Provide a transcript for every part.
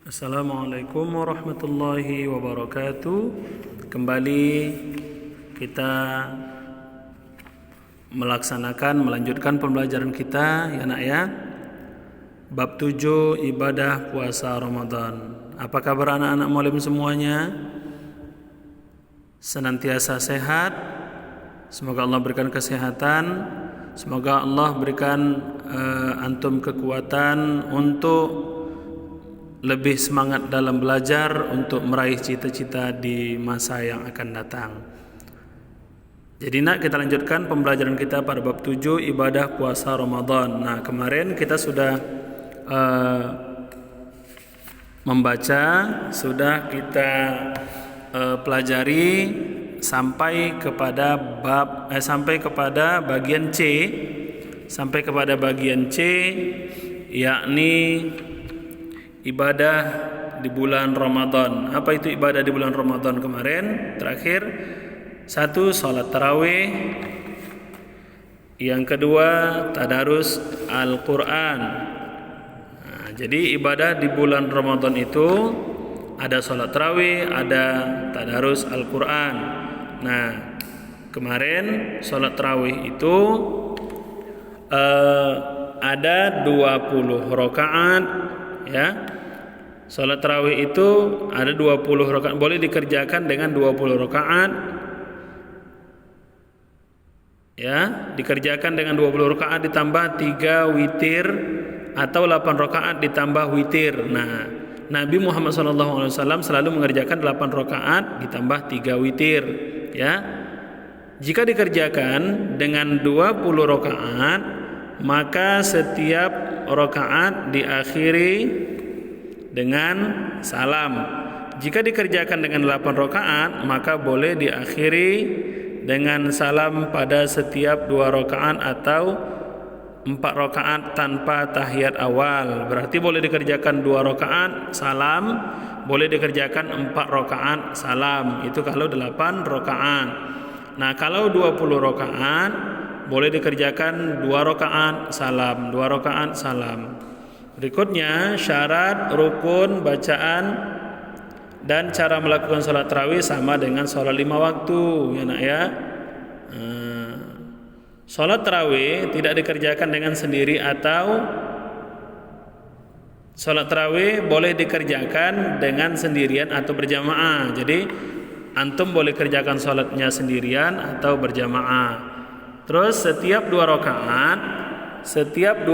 Assalamualaikum warahmatullahi wabarakatuh. Kembali kita melanjutkan pembelajaran kita ya nak ya. Bab 7 ibadah puasa Ramadan. Apa kabar anak-anak mulim semuanya? Senantiasa sehat. Semoga Allah berikan kesehatan. Semoga Allah berikan antum kekuatan untuk lebih semangat dalam belajar untuk meraih cita-cita di masa yang akan datang. Jadi nak kita lanjutkan pembelajaran kita pada bab 7 ibadah puasa Ramadan. Nah, kemarin kita sudah membaca, sudah kita pelajari sampai kepada bagian C, yakni ibadah di bulan Ramadan. Apa itu ibadah di bulan Ramadan kemarin? Terakhir, 1. Salat tarawih. Yang kedua, tadarus Al-Quran. Nah, jadi ibadah di bulan Ramadan itu ada salat tarawih, ada tadarus Al-Quran. Nah, kemarin salat tarawih itu ada 20 rakaat ya. Salat tarawih itu ada 20 rakaat, boleh dikerjakan dengan 20 rakaat. Ya, dikerjakan dengan 20 rakaat ditambah 3 witir atau 8 rakaat ditambah witir. Nah, Nabi Muhammad SAW selalu mengerjakan 8 rakaat ditambah 3 witir, ya. Jika dikerjakan dengan 20 rakaat, maka setiap rakaat diakhiri dengan salam. Jika dikerjakan dengan 8 rakaat, maka boleh diakhiri dengan salam pada setiap 2 rakaat atau 4 rakaat tanpa tahiyat awal. Berarti boleh dikerjakan 2 rakaat salam, boleh dikerjakan 4 rakaat salam. Itu kalau 8 rakaat. Nah, kalau 20 rakaat boleh dikerjakan 2 rakaat salam, 2 rakaat salam. Berikutnya syarat, rukun, bacaan dan cara melakukan salat tarawih sama dengan salat 5 waktu, ya nak ya. Salat tarawih tidak dikerjakan dengan sendiri atau salat tarawih boleh dikerjakan dengan sendirian atau berjamaah. Jadi antum boleh kerjakan salatnya sendirian atau berjamaah. Terus setiap 2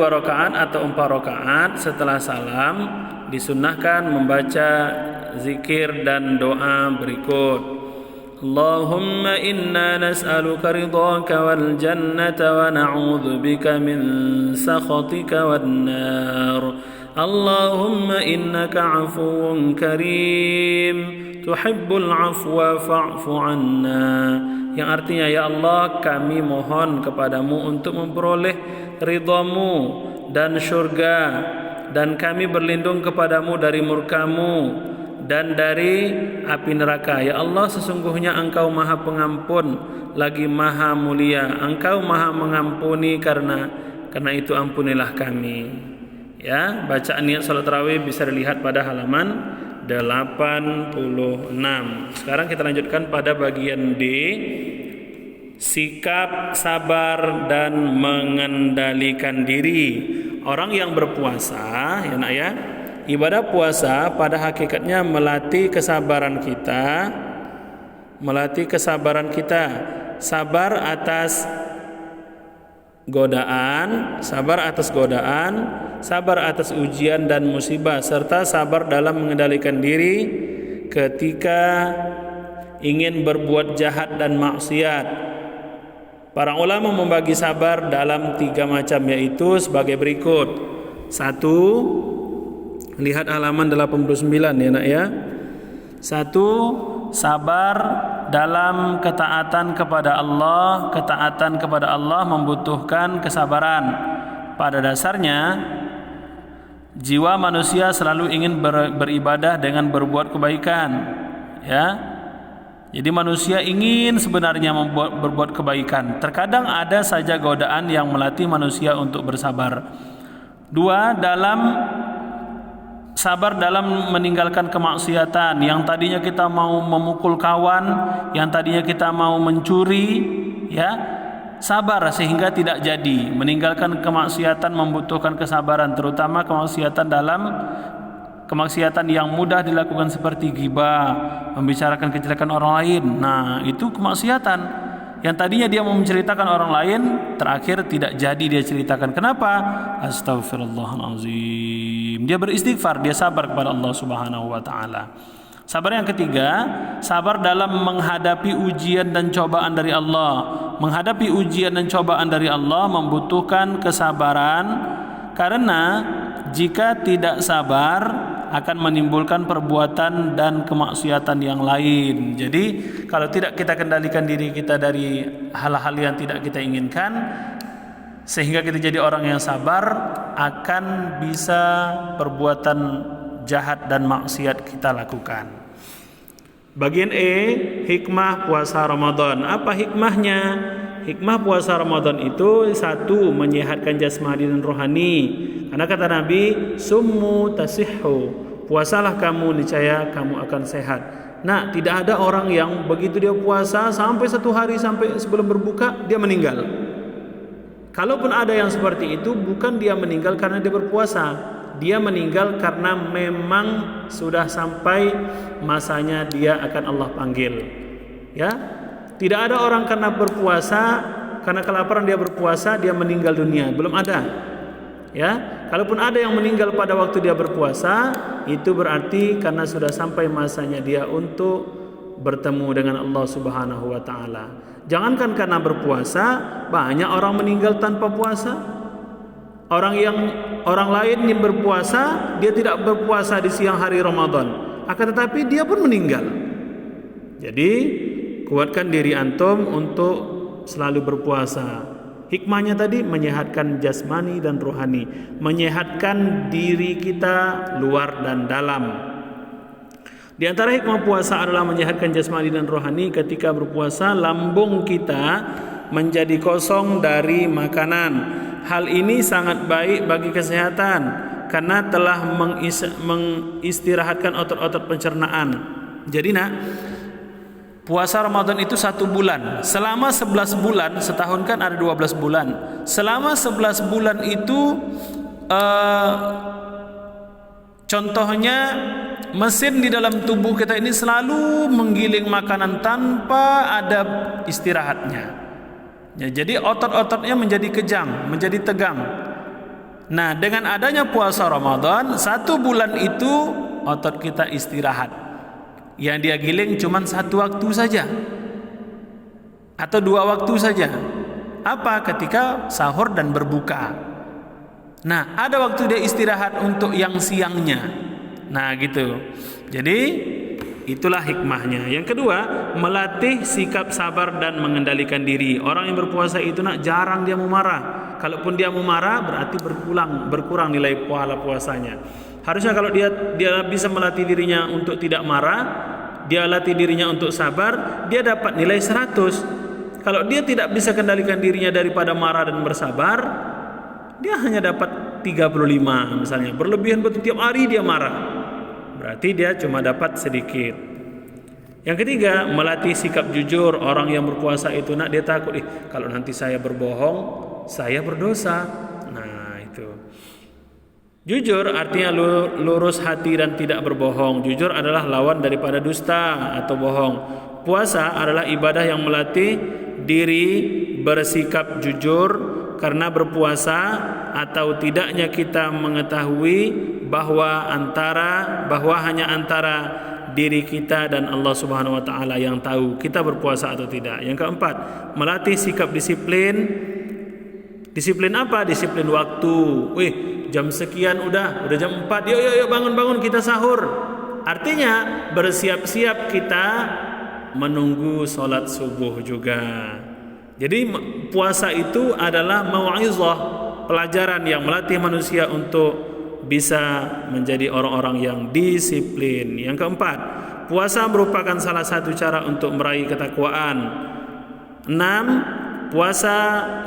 rakaat atau 4 rakaat setelah salam disunnahkan membaca zikir dan doa berikut. Allahumma inna nas'aluka ridhaka wal jannata wa na'udzu bika min sakhatika wan nar. Allahumma innaka 'afuwun karim tuhibbul 'afwa fa'fu 'anna. Yang artinya, ya Allah, kami mohon kepadamu untuk memperoleh ridhamu dan syurga, dan kami berlindung kepadamu dari murkamu dan dari api neraka. Ya Allah, sesungguhnya Engkau Maha Pengampun lagi Maha Mulia. Engkau Maha Mengampuni, karena itu ampunilah kami. Ya, bacaan niat salat tarawih bisa dilihat pada halaman 86. Sekarang kita lanjutkan pada bagian D, sikap sabar dan mengendalikan diri. Orang yang berpuasa, ya nak ya, ibadah puasa pada hakikatnya melatih kesabaran kita, sabar atas godaan, sabar atas ujian dan musibah, serta sabar dalam mengendalikan diri ketika ingin berbuat jahat dan maksiat. Para ulama membagi sabar dalam 3 macam, yaitu sebagai berikut. 1, lihat halaman 89 ya nak ya. 1, sabar dalam ketaatan kepada Allah. Ketaatan kepada Allah membutuhkan kesabaran. Pada dasarnya jiwa manusia selalu ingin beribadah dengan berbuat kebaikan, ya. Jadi manusia ingin sebenarnya berbuat kebaikan. Terkadang ada saja godaan yang melatih manusia untuk bersabar. 2, dalam sabar dalam meninggalkan kemaksiatan. Yang tadinya kita mau memukul kawan, yang tadinya kita mau mencuri, ya, sabar sehingga tidak jadi. Meninggalkan kemaksiatan membutuhkan kesabaran, terutama kemaksiatan yang mudah dilakukan seperti ghibah, membicarakan kejelekan orang lain. Nah, itu kemaksiatan. Yang tadinya dia mau menceritakan orang lain, terakhir tidak jadi dia ceritakan. Kenapa? Astagfirullahalazim. Dia beristighfar, dia sabar kepada Allah Subhanahu wa taala. Sabar yang ketiga, sabar dalam menghadapi ujian dan cobaan dari Allah. Menghadapi ujian dan cobaan dari Allah membutuhkan kesabaran, karena jika tidak sabar akan menimbulkan perbuatan dan kemaksiatan yang lain. Jadi kalau tidak kita kendalikan diri kita dari hal-hal yang tidak kita inginkan, sehingga kita jadi orang yang sabar, akan bisa perbuatan jahat dan maksiat kita lakukan. Bagian E, hikmah puasa Ramadan. Apa hikmahnya? Hikmah puasa Ramadan itu satu, menyehatkan jasmani dan rohani. Karena kata Nabi, summu tasihhu, puasalah kamu niscaya kamu akan sehat. Nah, tidak ada orang yang begitu dia puasa sampai 1 hari sampai sebelum berbuka dia meninggal. Kalaupun ada yang seperti itu, bukan dia meninggal karena dia berpuasa, dia meninggal karena memang sudah sampai masanya dia akan Allah panggil. Ya, tidak ada orang karena berpuasa, karena kelaparan dia berpuasa dia meninggal dunia, belum ada. Ya, kalaupun ada yang meninggal pada waktu dia berpuasa, itu berarti karena sudah sampai masanya dia untuk bertemu dengan Allah Subhanahu wa taala. Jangankan karena berpuasa, banyak orang meninggal tanpa puasa. Orang lain yang berpuasa, dia tidak berpuasa di siang hari Ramadan, akan tetapi dia pun meninggal. Jadi, kuatkan diri antum untuk selalu berpuasa. Hikmahnya tadi menyehatkan jasmani dan rohani, menyehatkan diri kita luar dan dalam. Di antara hikmah puasa adalah menyehatkan jasmani dan rohani. Ketika berpuasa, lambung kita menjadi kosong dari makanan. Hal ini sangat baik bagi kesehatan karena telah mengistirahatkan otot-otot pencernaan. Jadi puasa Ramadan itu 1 bulan. Selama 11 bulan, setahun kan ada 12 bulan. Selama 11 bulan itu contohnya mesin di dalam tubuh kita ini selalu menggiling makanan tanpa ada istirahatnya. Ya, jadi otot-ototnya menjadi kejang, menjadi tegang. Nah, dengan adanya puasa Ramadan, 1 bulan itu otot kita istirahat. Yang dia giling cuma 1 waktu saja atau 2 waktu saja. Apa? Ketika sahur dan berbuka. Nah, ada waktu dia istirahat untuk yang siangnya. Nah, gitu. Jadi itulah hikmahnya. Yang kedua, melatih sikap sabar dan mengendalikan diri. Orang yang berpuasa itu jarang dia mau marah. Kalaupun dia mau marah, berarti berkurang nilai pahala puasanya. Harusnya kalau dia bisa melatih dirinya untuk tidak marah, dia latih dirinya untuk sabar, dia dapat nilai 100. Kalau dia tidak bisa kendalikan dirinya daripada marah dan bersabar, dia hanya dapat 35 misalnya. Berlebihan betul, tiap hari dia marah, berarti dia cuma dapat sedikit. Yang ketiga, melatih sikap jujur. Orang yang berpuasa itu dia takut, kalau nanti saya berbohong, saya berdosa. Nah, itu. Jujur artinya lurus hati dan tidak berbohong. Jujur adalah lawan daripada dusta atau bohong. Puasa adalah ibadah yang melatih diri bersikap jujur, karena berpuasa atau tidaknya kita mengetahui bahwa hanya antara diri kita dan Allah Subhanahu wa taala yang tahu kita berpuasa atau tidak. Yang keempat, melatih sikap disiplin. Disiplin apa? Disiplin waktu. Jam sekian udah jam 4. Yuk bangun kita sahur. Artinya bersiap-siap kita menunggu sholat subuh juga. Jadi puasa itu adalah mau'izah, pelajaran yang melatih manusia untuk bisa menjadi orang-orang yang disiplin. Yang keempat, puasa merupakan salah satu cara untuk meraih ketakwaan. 6. puasa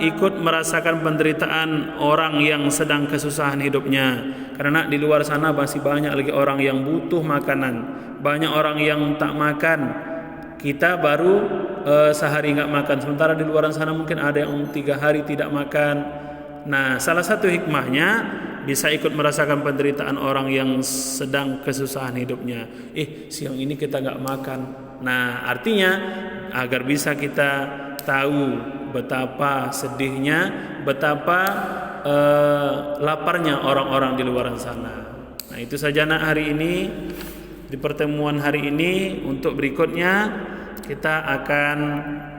ikut merasakan penderitaan orang yang sedang kesusahan hidupnya. Karena di luar sana masih banyak lagi orang yang butuh makanan, banyak orang yang tak makan. Kita baru sehari nggak makan, sementara di luar sana mungkin ada yang 3 hari tidak makan. Nah, salah satu hikmahnya bisa ikut merasakan penderitaan orang yang sedang kesusahan hidupnya. Siang ini kita nggak makan. Nah, artinya agar bisa kita tahu betapa sedihnya, betapa laparnya orang-orang di luar sana. Nah, itu saja nak hari ini. Di pertemuan hari ini, untuk berikutnya kita akan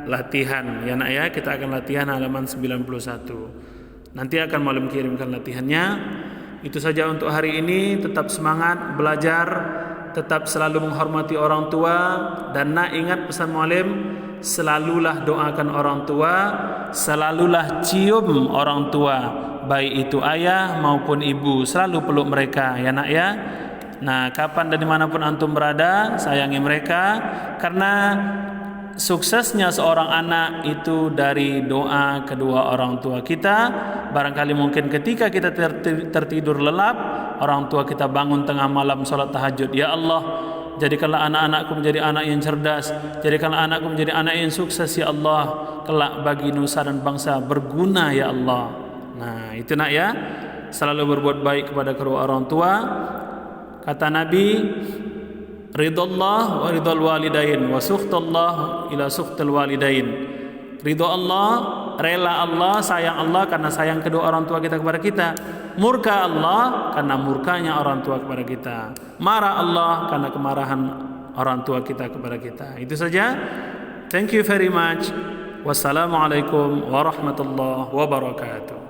latihan ya nak ya, kita akan latihan halaman 91. Nanti akan malam kirimkan latihannya. Itu saja untuk hari ini. Tetap semangat belajar, tetap selalu menghormati orang tua, dan nak ingat pesan muallim, selalulah doakan orang tua, selalulah cium orang tua, baik itu ayah maupun ibu, selalu peluk mereka ya nak ya. Nah, kapan dan dimanapun antum berada, sayangi mereka, karena suksesnya seorang anak itu dari doa kedua orang tua kita. Barangkali mungkin ketika kita tertidur lelap, orang tua kita bangun tengah malam sholat tahajud, ya Allah, jadikanlah anak-anakku menjadi anak yang cerdas, jadikanlah anakku menjadi anak yang sukses ya Allah, kelak bagi nusa dan bangsa berguna ya Allah. Nah, itu nak ya, selalu berbuat baik kepada kedua orang tua. Kata Nabi, ridallah wa ridal walidain wa sukhtallah ila sukhtal walidain. Ridho Allah, rela Allah, sayang Allah karena sayang kedua orang tua kita kepada kita. Murka Allah karena murkanya orang tua kepada kita. Marah Allah karena kemarahan orang tua kita kepada kita. Itu saja. Thank you very much. Wassalamualaikum warahmatullahi wabarakatuh.